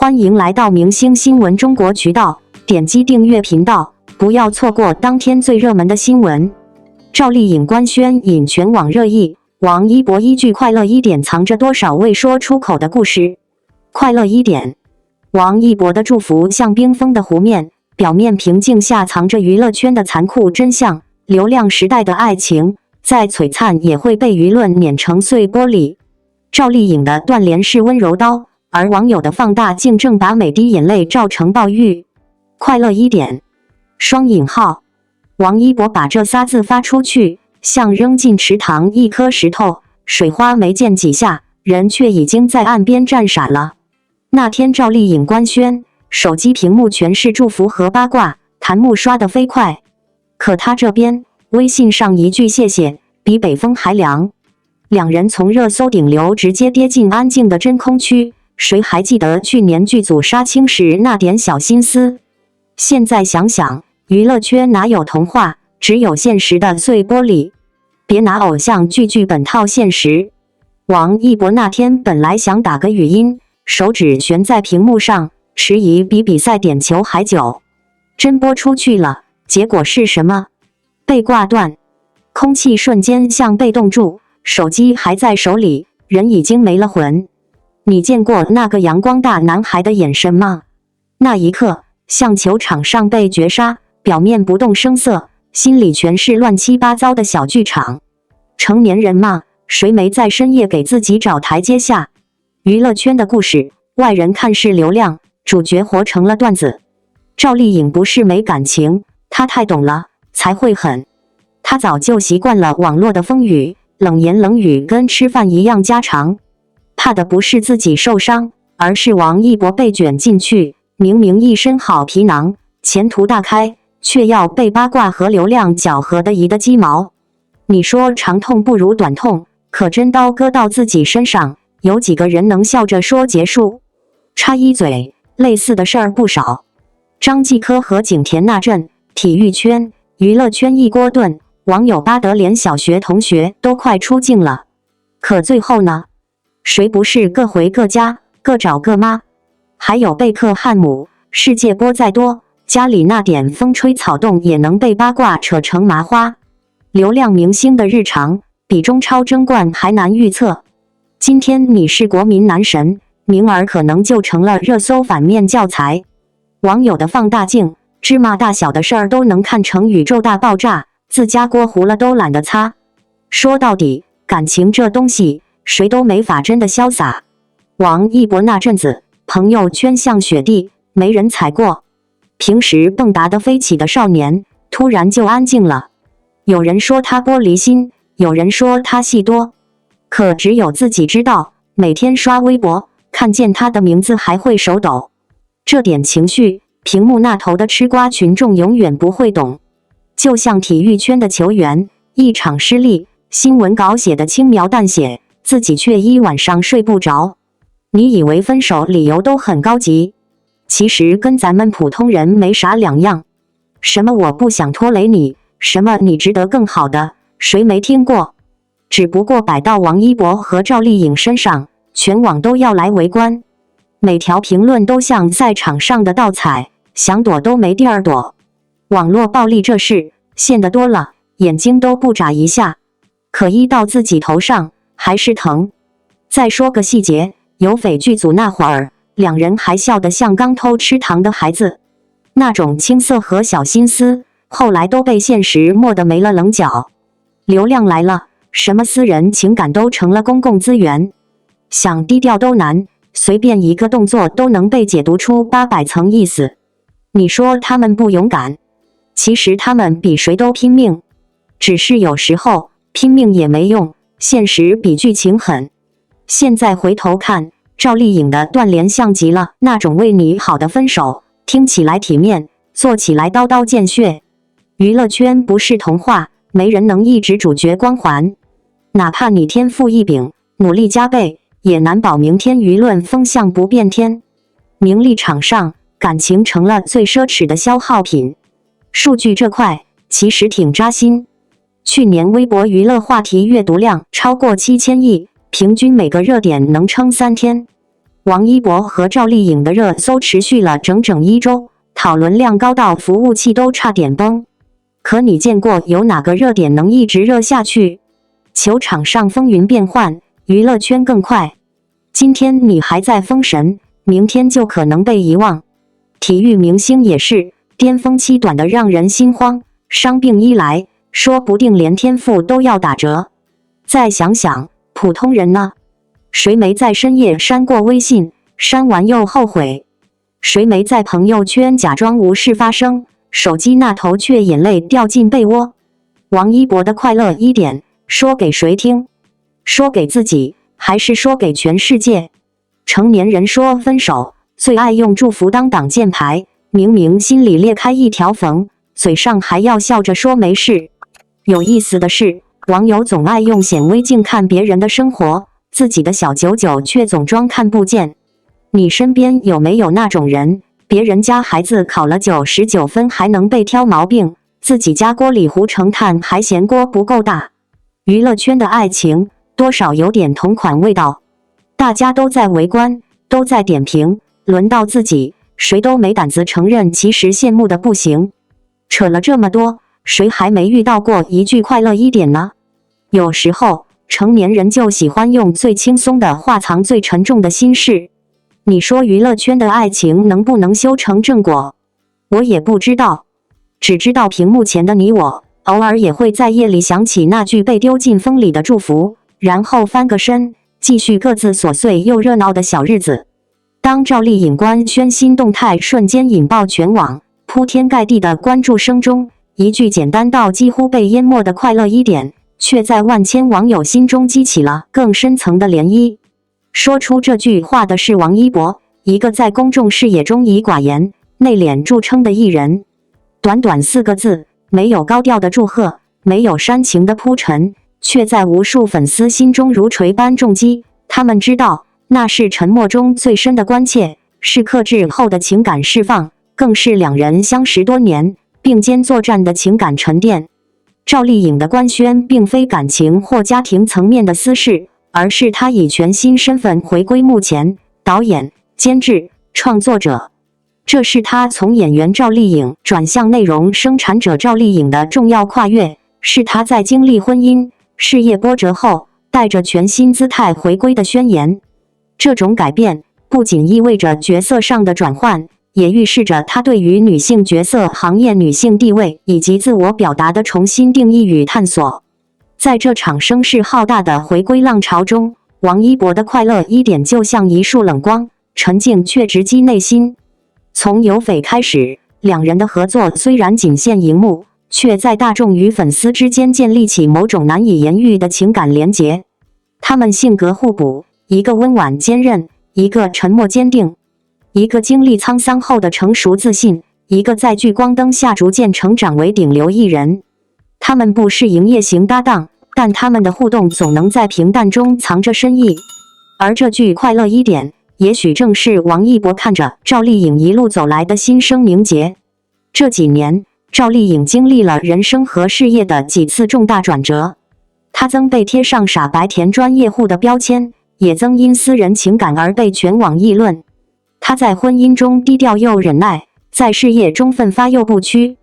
欢迎来到明星新闻中国渠道，点击订阅频道，不要错过当天最热门的新闻。赵丽颖官宣引全网热议，王一博一句快乐一点藏着多少未说出口的故事？快乐一点，王一博的祝福像冰封的湖面，表面平静下藏着娱乐圈的残酷真相。流量时代的爱情，再璀璨也会被舆论碾成碎玻璃。赵丽颖的断联是温柔刀，而网友的放大镜正把每滴眼泪照成暴雨。快乐一点，双引号。王一博把这仨字发出去，像扔进池塘一颗石头，水花没溅几下，人却已经在岸边站傻了。那天赵丽颖官宣，手机屏幕全是祝福和八卦，弹幕刷得飞快。可他这边微信上一句谢谢，比北风还凉。两人从热搜顶流直接跌进安静的真空区，谁还记得去年剧组杀青时那点小心思？现在想想，娱乐圈哪有童话，只有现实的碎玻璃。别拿偶像剧本套现实。王一博那天本来想打个语音，手指悬在屏幕上，迟疑比比赛点球还久。真播出去了，结果是什么？被挂断，空气瞬间像被冻住，手机还在手里，人已经没了魂。你见过那个阳光大男孩的眼神吗？那一刻，像球场上被绝杀，表面不动声色，心里全是乱七八糟的小剧场。成年人嘛，谁没在深夜给自己找台阶下？娱乐圈的故事，外人看是流量，主角活成了段子。赵丽颖不是没感情，她太懂了，才会狠。她早就习惯了网络的风雨，冷言冷语跟吃饭一样家常。怕的不是自己受伤，而是王一博被卷进去，明明一身好皮囊，前途大开，却要被八卦和流量搅和得一地鸡毛。你说长痛不如短痛，可真刀割到自己身上，有几个人能笑着说结束？插一嘴，类似的事儿不少。张继科和景甜那阵，体育圈、娱乐圈一锅炖，网友巴得连小学同学都快出镜了。可最后呢？谁不是各回各家，各找各妈？还有贝克汉姆，世界波再多，家里那点风吹草动也能被八卦扯成麻花。流量明星的日常，比中超争冠还难预测。今天你是国民男神，明儿可能就成了热搜反面教材。网友的放大镜，芝麻大小的事儿都能看成宇宙大爆炸，自家锅糊了都懒得擦。说到底，感情这东西，谁都没法真的潇洒。王一博那阵子，朋友圈像雪地，没人踩过。平时蹦跶得飞起的少年，突然就安静了。有人说他玻璃心，有人说他戏多，可只有自己知道，每天刷微博，看见他的名字还会手抖。这点情绪，屏幕那头的吃瓜群众永远不会懂。就像体育圈的球员，一场失利，新闻稿写得轻描淡写，自己却一晚上睡不着。你以为分手理由都很高级，其实跟咱们普通人没啥两样。什么我不想拖累你，什么你值得更好的，谁没听过？只不过摆到王一博和赵丽颖身上，全网都要来围观。每条评论都像赛场上的盗彩，想躲都没地儿躲。网络暴力这事，见得多了，眼睛都不眨一下。可依到自己头上，还是疼。再说个细节，有匪剧组那会儿，两人还笑得像刚偷吃糖的孩子。那种青涩和小心思，后来都被现实磨得没了棱角。流量来了，什么私人情感都成了公共资源，想低调都难，随便一个动作都能被解读出800层意思。你说他们不勇敢？其实他们比谁都拼命，只是有时候拼命也没用，现实比剧情狠。现在回头看，赵丽颖的断联像极了那种为你好的分手，听起来体面，做起来刀刀见血。娱乐圈不是童话，没人能一直主角光环。哪怕你天赋异禀，努力加倍，也难保明天舆论风向不变天。名利场上，感情成了最奢侈的消耗品。数据这块其实挺扎心。去年微博娱乐话题阅读量超过7000亿，平均每个热点能撑3天。王一博和赵丽颖的热搜持续了整整1周，讨论量高到服务器都差点崩。可你见过有哪个热点能一直热下去？球场上风云变幻，娱乐圈更快。今天你还在封神，明天就可能被遗忘。体育明星也是，巅峰期短得让人心慌，伤病一来，说不定连天赋都要打折。再想想，普通人呢？谁没在深夜删过微信，删完又后悔？谁没在朋友圈假装无事发生，手机那头却眼泪掉进被窝？王一博的快乐1点，说给谁听？说给自己，还是说给全世界？成年人说分手，最爱用祝福当挡箭牌，明明心里裂开一条缝，嘴上还要笑着说没事。有意思的是，网友总爱用显微镜看别人的生活，自己的小九九却总装看不见。你身边有没有那种人，别人家孩子考了99分还能被挑毛病，自己家锅里糊成炭还嫌锅不够大？娱乐圈的爱情多少有点同款味道，大家都在围观，都在点评，轮到自己，谁都没胆子承认其实羡慕的不行。扯了这么多，谁还没遇到过一句快乐1点呢？有时候成年人就喜欢用最轻松的话藏最沉重的心事。你说娱乐圈的爱情能不能修成正果？我也不知道，只知道屏幕前的你我，偶尔也会在夜里想起那句被丢进风里的祝福，然后翻个身，继续各自琐碎又热闹的小日子。当赵丽颖官宣新动态瞬间引爆全网，铺天盖地的关注声中，一句简单到几乎被淹没的快乐1点，却在万千网友心中激起了更深层的涟漪。说出这句话的是王一博，一个在公众视野中以寡言、内敛著称的艺人。短短4个字，没有高调的祝贺，没有煽情的铺陈，却在无数粉丝心中如锤般重击。他们知道，那是沉默中最深的关切，是克制后的情感释放，更是两人相识多年、并肩作战的情感沉淀。赵丽颖的官宣并非感情或家庭层面的私事，而是她以全新身份回归幕前，导演、监制、创作者。这是她从演员赵丽颖转向内容生产者赵丽颖的重要跨越，是她在经历婚姻、事业波折后，带着全新姿态回归的宣言。这种改变不仅意味着角色上的转换，也预示着她对于女性角色行业、女性地位以及自我表达的重新定义与探索。在这场声势浩大的回归浪潮中，王一博的快乐1点就像一束冷光，沉静却直击内心。从有匪开始，两人的合作虽然仅限荧幕，却在大众与粉丝之间建立起某种难以言喻的情感连结。他们性格互补，一个温婉坚韧，一个沉默坚定，一个经历沧桑后的成熟自信，一个在聚光灯下逐渐成长为顶流艺人。他们不是营业型搭档，但他们的互动总能在平淡中藏着深意。而这句快乐1点，也许正是王一博看着赵丽颖一路走来的心声凝结。这几年，赵丽颖经历了人生和事业的几次重大转折，她曾被贴上傻白甜专业户的标签，也曾因私人情感而被全网议论。她在婚姻中低调又忍耐，在事业中奋发又不屈。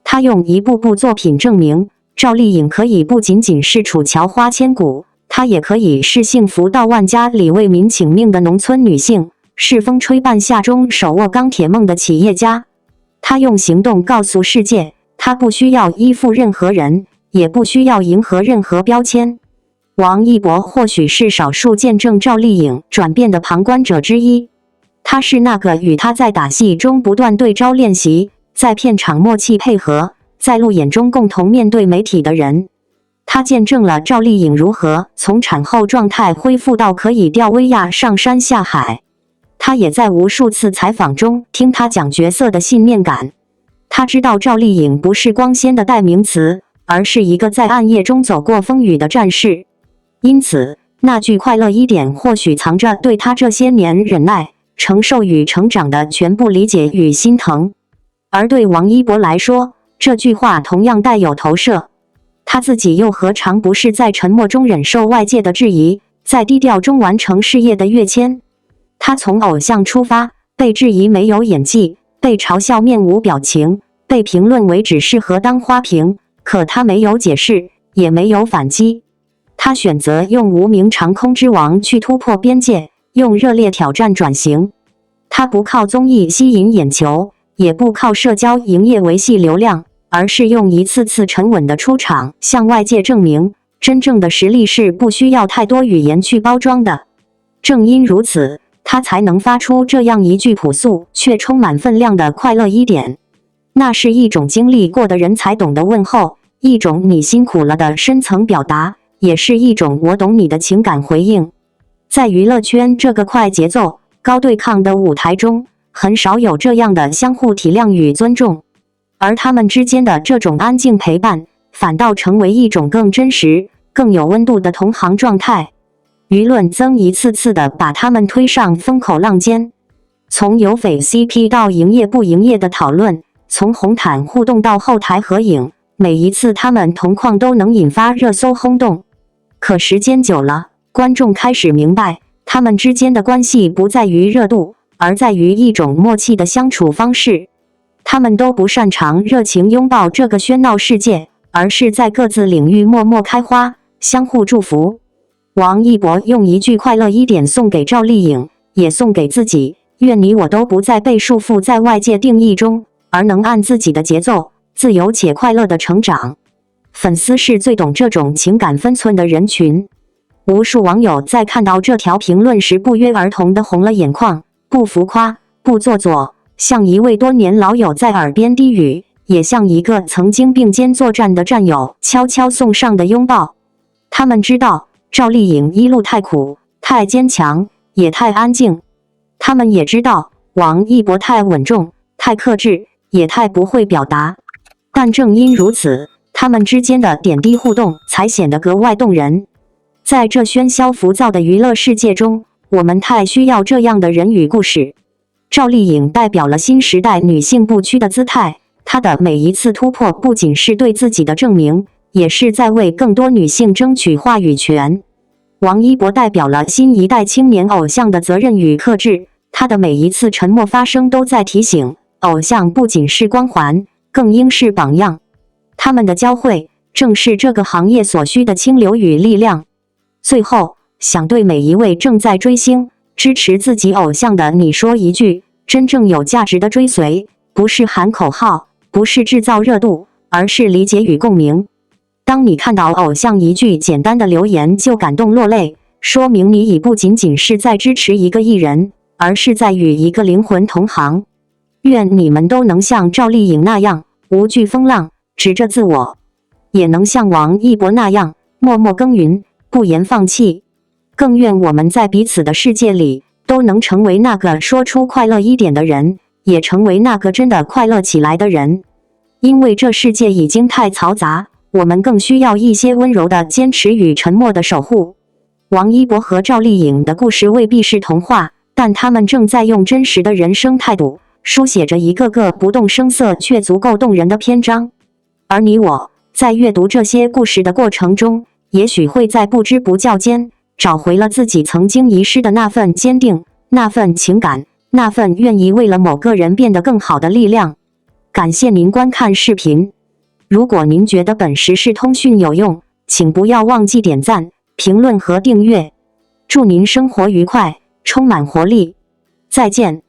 她用一部部作品证明，赵丽颖可以不仅仅是楚乔花千骨，她也可以是幸福到万家里为民请命的农村女性，是风吹半夏中手握钢铁梦的企业家。她用行动告诉世界，她不需要依附任何人，也不需要迎合任何标签。王一博或许是少数见证赵丽颖转变的旁观者之一，他是那个与她在打戏中不断对招练习，在片场默契配合，在路演中共同面对媒体的人。他见证了赵丽颖如何从产后状态恢复到可以吊威亚上山下海。他也在无数次采访中听她讲角色的信念感。他知道赵丽颖不是光鲜的代名词，而是一个在暗夜中走过风雨的战士。因此，那句快乐1点或许藏着对他这些年忍耐、承受与成长的全部理解与心疼。而对王一博来说，这句话同样带有投射。他自己又何尝不是在沉默中忍受外界的质疑，在低调中完成事业的跃迁？他从偶像出发，被质疑没有演技，被嘲笑面无表情，被评论为只适合当花瓶，可他没有解释，也没有反击。他选择用无名长空之王去突破边界，用热烈挑战转型。他不靠综艺吸引眼球，也不靠社交营业维系流量，而是用一次次沉稳的出场，向外界证明，真正的实力是不需要太多语言去包装的。正因如此，他才能发出这样一句朴素却充满分量的快乐一点。那是一种经历过的人才懂的问候，一种你辛苦了的深层表达，也是一种我懂你的情感回应。在娱乐圈这个快节奏、高对抗的舞台中，很少有这样的相互体谅与尊重，而他们之间的这种安静陪伴，反倒成为一种更真实、更有温度的同行状态。舆论曾一次次地把他们推上风口浪尖，从有匪 CP 到营业不营业的讨论，从红毯互动到后台合影，每一次他们同框都能引发热搜轰动。可时间久了，观众开始明白，他们之间的关系不在于热度，而在于一种默契的相处方式。他们都不擅长热情拥抱这个喧闹世界，而是在各自领域默默开花，相互祝福。王一博用一句快乐一点送给赵丽颖，也送给自己，愿你我都不再被束缚在外界定义中，而能按自己的节奏，自由且快乐地成长。粉丝是最懂这种情感分寸的人群。无数网友在看到这条评论时不约而同地红了眼眶，不浮夸，不做作，像一位多年老友在耳边低语，也像一个曾经并肩作战的战友悄悄送上的拥抱。他们知道赵丽颖一路太苦，太坚强，也太安静。他们也知道王一博太稳重，太克制，也太不会表达。但正因如此，他们之间的点滴互动才显得格外动人。在这喧嚣浮躁的娱乐世界中，我们太需要这样的人与故事。赵丽颖代表了新时代女性不屈的姿态，她的每一次突破不仅是对自己的证明，也是在为更多女性争取话语权。王一博代表了新一代青年偶像的责任与克制，他的每一次沉默发声都在提醒，偶像不仅是光环，更应是榜样。他们的交汇，正是这个行业所需的清流与力量。最后，想对每一位正在追星、支持自己偶像的你说一句：真正有价值的追随，不是喊口号，不是制造热度，而是理解与共鸣。当你看到偶像一句简单的留言就感动落泪，说明你已不仅仅是在支持一个艺人，而是在与一个灵魂同行。愿你们都能像赵丽颖那样无惧风浪，直着自我，也能像王一博那样默默耕耘，不言放弃。更愿我们在彼此的世界里都能成为那个说出快乐一点的人，也成为那个真的快乐起来的人。因为这世界已经太嘈杂，我们更需要一些温柔的坚持与沉默的守护。王一博和赵丽颖的故事未必是童话，但他们正在用真实的人生态度，书写着一个个不动声色却足够动人的篇章。而你我，在阅读这些故事的过程中，也许会在不知不觉间，找回了自己曾经遗失的那份坚定，那份情感，那份愿意为了某个人变得更好的力量。感谢您观看视频。如果您觉得本时事通讯有用，请不要忘记点赞、评论和订阅。祝您生活愉快，充满活力。再见。